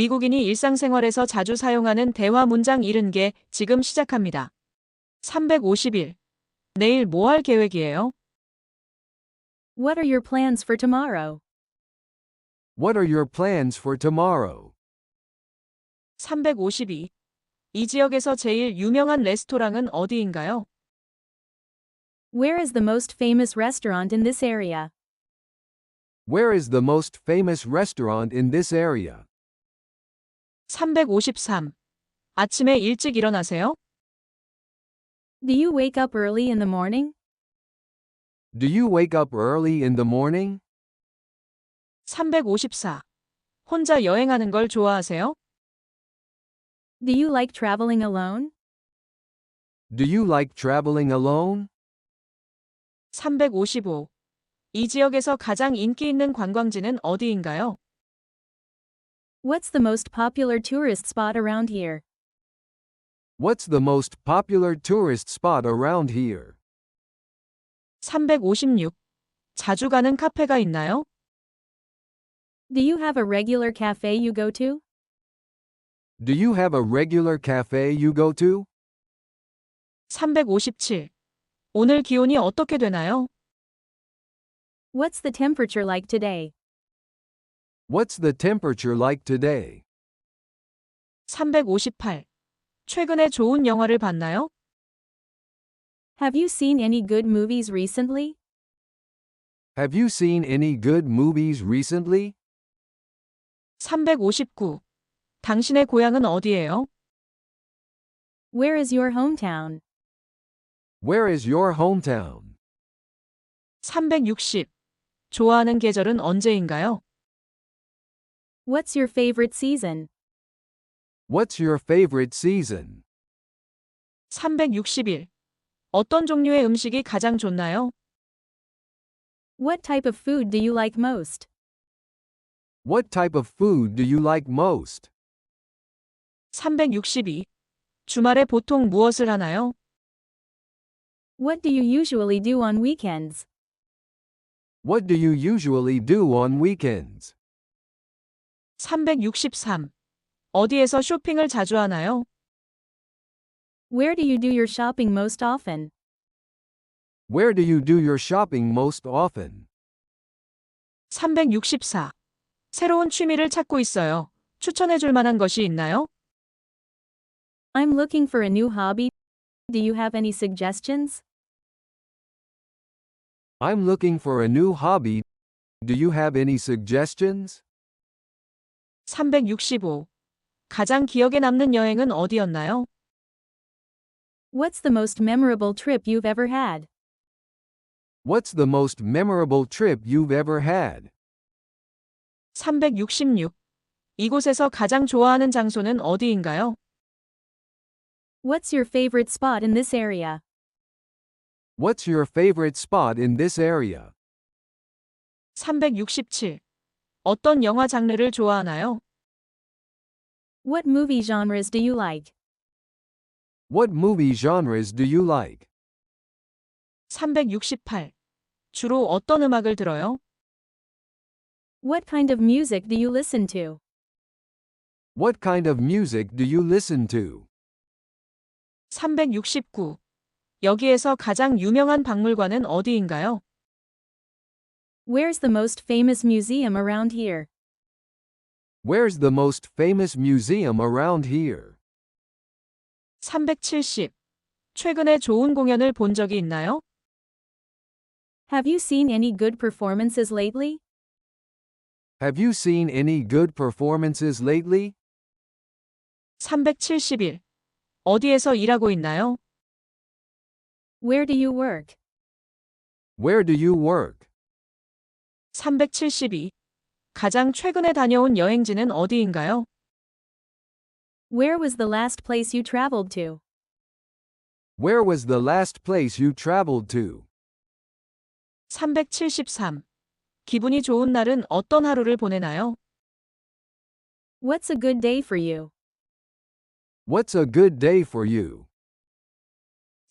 미국인이 일상생활에서 자주 사용하는 대화 문장 70개 지금 시작합니다. 350일. 내일 뭐 할 계획이에요? What are your plans for tomorrow? What are your plans for tomorrow? 352. 이 지역에서 제일 유명한 레스토랑은 어디인가요? Where is the most famous restaurant in this area? Where is the most famous restaurant in this area? 353. 아침에 일찍 일어나세요? Do you wake up early in the morning? Do you wake up early in the morning? 354. 혼자 여행하는 걸 좋아하세요? Do you like traveling alone? Do you like traveling alone? 355. 이 지역에서 가장 인기 있는 관광지는 어디인가요? What's the most popular tourist spot around here? What's the most popular tourist spot around here? 356. 자주 가는 카페가 있나요? Do you have a regular cafe you go to? Do you have a regular cafe you go to? 357. 오늘 기온이 어떻게 되나요? What's the temperature like today? What's the temperature like today? 358. 최근에 좋은 영화를 봤나요? Have you seen any good movies recently? Have you seen any good movies recently? 359. 당신의 고향은 어디예요? Where is your hometown? Where is your hometown? 360. 좋아하는 계절은 언제인가요? What's your favorite season? What's your favorite season? 361. 어떤 종류의 음식이 가장 좋나요? What type of food do you like most? What type of food do you like most? 362. 주말에 보통 무엇을 하나요? What do you usually do on weekends? What do you usually do on weekends? 363. 어디에서 쇼핑을 자주 하나요? Where do you do your shopping most often? Where do you do your shopping most often? 364. 새로운 취미를 찾고 있어요. 추천해 줄 만한 것이 있나요? I'm looking for a new hobby. Do you have any suggestions? I'm looking for a new hobby. Do you have any suggestions? 365. 가장 기억에 남는 여행은 어디였나요? What's the most memorable trip you've ever had? What's the most memorable trip you've ever had? 366. 이곳에서 가장 좋아하는 장소는 어디인가요? What's your favorite spot in this area? What's your favorite spot in this area? 367. 어떤 영화 장르를 좋아하나요? What movie genres do you like? What movie genres do you like? 368. 주로 어떤 음악을 들어요? What kind of music do you listen to? What kind of music do you listen to? 369. 여기에서 가장 유명한 박물관은 어디인가요? Where's the most famous museum around here? Where's the most famous museum around here? 370. 최근에 좋은 공연을 본 적이 있나요? Have you seen any good performances lately? Have you seen any good performances lately? 371. 어디에서 일하고 있나요? Where do you work? Where do you work? 372. 가장 최근에 다녀온 여행지는 어디인가요? Where was the last place you traveled to? Where was the last place you traveled to? 373. 기분이 좋은 날은 어떤 하루를 보내나요? What's a good day for you? What's a good day for you?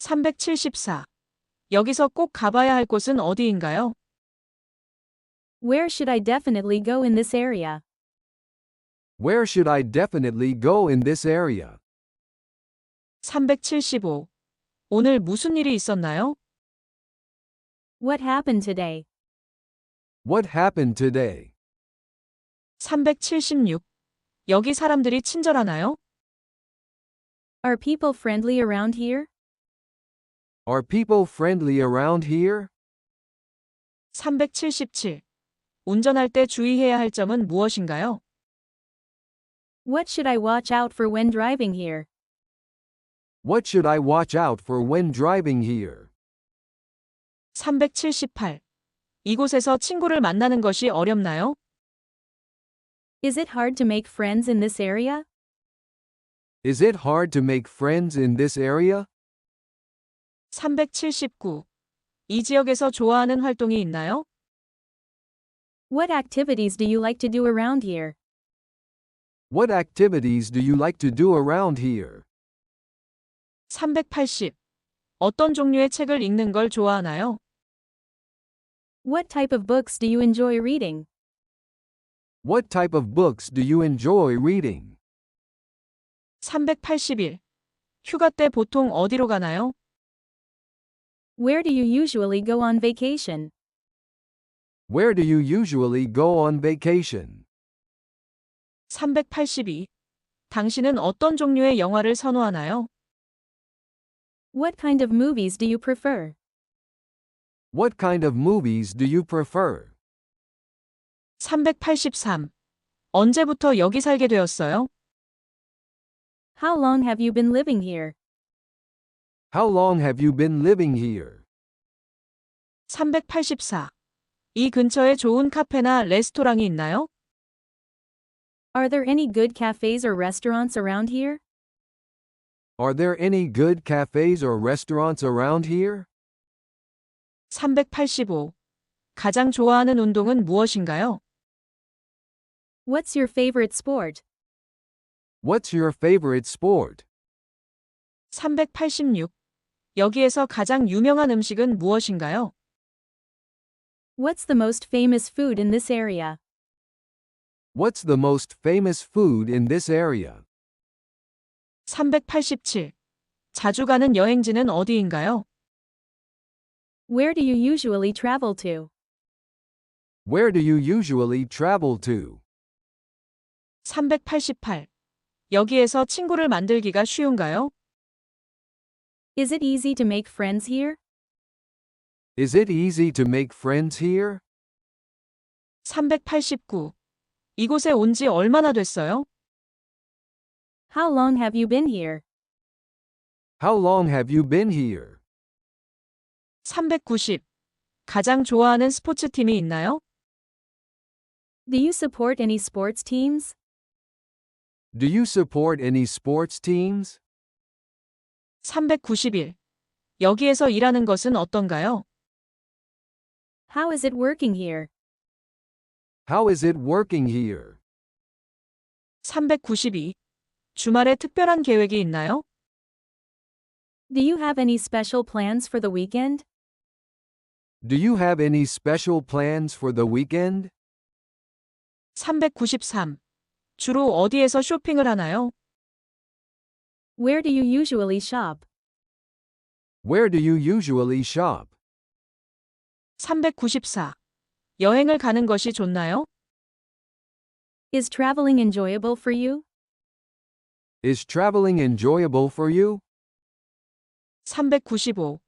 374. 여기서 꼭 가봐야 할 곳은 어디인가요? Where should I definitely go in this area? Where should I definitely go in this area? 375. 오늘 무슨 일이 있었나요? What happened today? What happened today? 376. 여기 사람들이 친절하나요? Are people friendly around here? Are people friendly around here? 377. 운전할 때 주의해야 할 점은 무엇인가요? What should I watch out for when driving here? What should I watch out for when driving here? 378. 이곳에서 친구를 만나는 것이 어렵나요? Is it hard to make friends in this area? Is it hard to make friends in this area? 379. 이 지역에서 좋아하는 활동이 있나요? What activities do you like to do around here? What activities do you like to do around here? 380. 어떤 종류의 책을 읽는 걸 좋아하나요? What type of books do you enjoy reading? What type of books do you enjoy reading? 381. 휴가 때 보통 어디로 가나요? Where do you usually go on vacation? Where do you usually go on vacation? 382. 당신은 어떤 종류의 영화를 선호하나요? What kind of movies do you prefer? What kind of movies do you prefer? 383. 언제부터 여기 살게 되었어요? How long have you been living here? How long have you been living here? 384. 이 근처에 좋은 카페나 레스토랑이 있나요? Are there any good cafes or restaurants around here? Are there any good cafes or restaurants around here? 385. 가장 좋아하는 운동은 무엇인가요? What's your favorite sport? What's your favorite sport? 386. 여기에서 가장 유명한 음식은 무엇인가요? What's the most famous food in this area? What's the most famous food in this area? 387. 자주 가는 여행지는 어디인가요? Where do you usually travel to? Where do you usually travel to? 388. 여기에서 친구를 만들기가 쉬운가요? Is it easy to make friends here? Is it easy to make friends here? 389. 이곳에 온 지 얼마나 됐어요? How long have you been here? How long have you been here? 390. 가장 좋아하는 스포츠팀이 있나요? Do you support any sports teams? Do you support any sports teams? 391. 여기에서 일하는 것은 어떤가요? How is it working here? How is it working here? 392. 주말에 특별한 계획이 있나요? Do you have any special plans for the weekend? Do you have any special plans for the weekend? 393. 주로 어디에서 쇼핑을 하나요? Where do you usually shop? Where do you usually shop? 394. 여행을 가는 것이 좋나요? Is traveling enjoyable for you? Is traveling enjoyable for you? 395.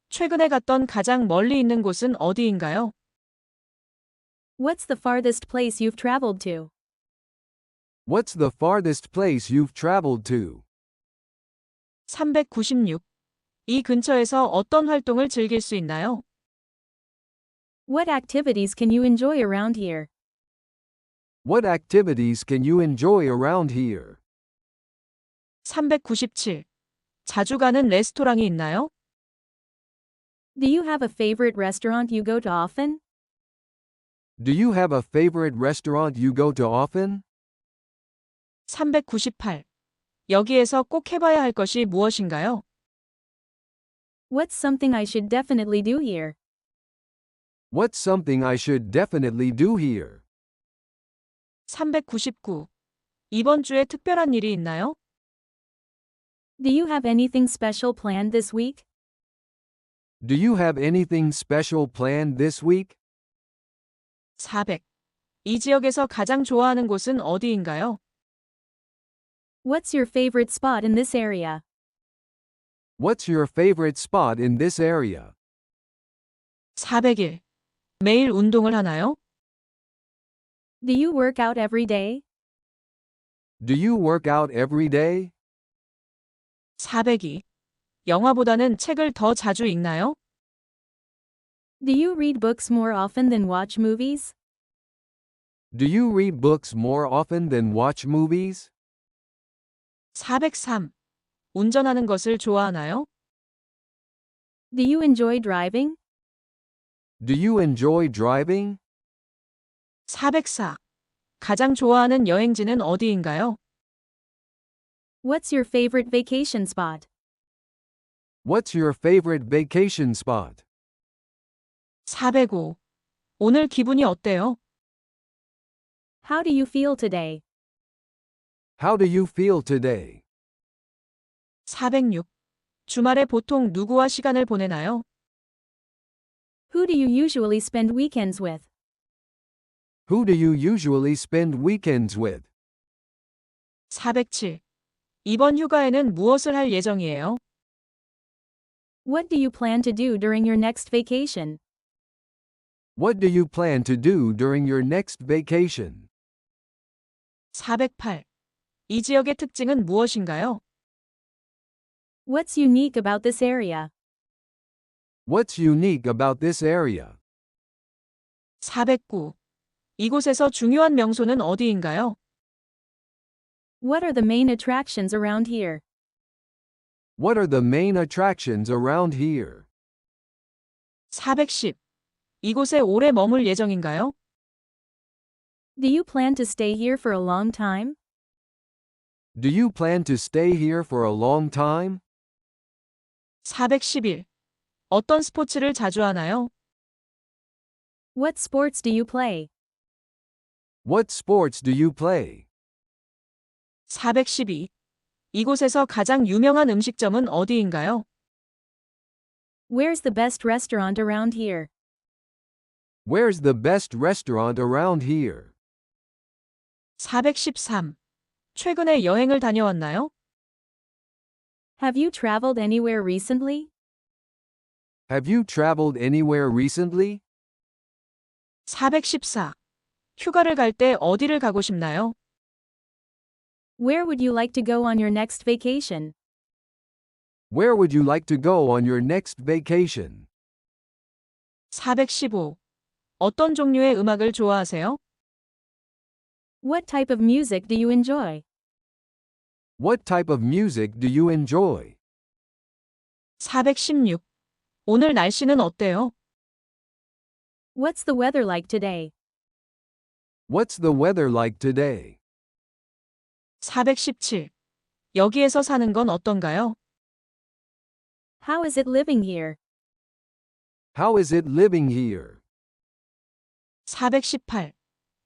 최근에 갔던 가장 멀리 있는 곳은 어디인가요? What's the farthest place you've traveled to? What's the farthest place you've traveled to? 396. 이 근처에서 어떤 활동을 즐길 수 있나요? What activities can you enjoy around here? What activities can you enjoy around here? 397. 자주 가는 레스토랑이 있나요? Do you have a favorite restaurant you go to often? Do you have a favorite restaurant you go to often? 398. 여기에서 꼭 해봐야 할 것이 무엇인가요? What's something I should definitely do here? What's something I should definitely do here? 399. 이번 주에 특별한 일이 있나요? Do you have anything special planned this week? Do you have anything special planned this week? 400. 이 지역에서 가장 좋아하는 곳은 어디인가요? What's your favorite spot in this area? What's your favorite spot in this area? 401. 매일 운동을 하나요? Do you work out every day? Do you work out every day? 402. 영화보다는 책을 더 자주 읽나요? Do you read books more often than watch movies? Do you read books more often than watch movies? 403. 운전하는 것을 좋아하나요? Do you enjoy driving? Do you enjoy driving? 404. 가장 좋아하는 여행지는 어디인가요? What's your favorite vacation spot? What's your favorite vacation spot? 405. 오늘 기분이 어때요? How do you feel today? How do you feel today? 406. 주말에 보통 누구와 시간을 보내나요? Who do you usually spend weekends with? Who do you usually spend weekends with? 407. 이번 휴가에는 무엇을 할 예정이에요? What do you plan to do during your next vacation? What do you plan to do during your next vacation? 408. 이 지역의 특징은 무엇인가요? What's unique about this area? What's unique about this area? 409. 이곳에서 중요한 명소는 어디인가요? What are the main attractions around here? What are the main attractions around here? 410. 이곳에 오래 머물 예정인가요? Do you plan to stay here for a long time? Do you plan to stay here for a long time? 411. 어떤 스포츠를 자주 하나요? What sports do you play? What sports do you play? 412. 이곳에서 가장 유명한 음식점은 어디인가요? Where's the best restaurant around here? Where's the best restaurant around here? 413. 최근에 여행을 다녀왔나요? Have you traveled anywhere recently? Have you traveled anywhere recently? 414. 휴가를 갈 때 어디를 가고 싶나요? Where would you like to go on your next vacation? Where would you like to go on your next vacation? 415. 어떤 종류의 음악을 좋아하세요? What type of music do you enjoy? What type of music do you enjoy? 416. 오늘 날씨는 어때요? What's the weather like today? What's the weather like today? 417. 여기에서 사는 건 어떤가요? How is it living here? How is it living here? 418.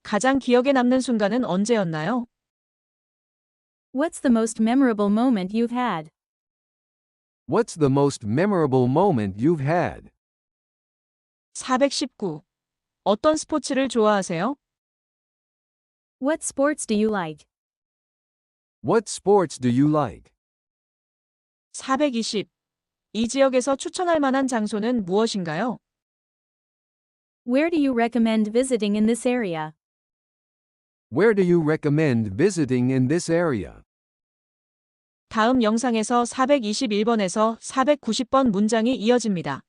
가장 기억에 남는 순간은 언제였나요? What's the most memorable moment you've had? What's the most memorable moment you've had? 419. 어떤 스포츠를 좋아하세요? What sports do you like? What sports do you like? 420. 이 지역에서 추천할 만한 장소는 무엇인가요? Where do you recommend visiting in this area? Where do you recommend visiting in this area? 다음 영상에서 421번에서 490번 문장이 이어집니다.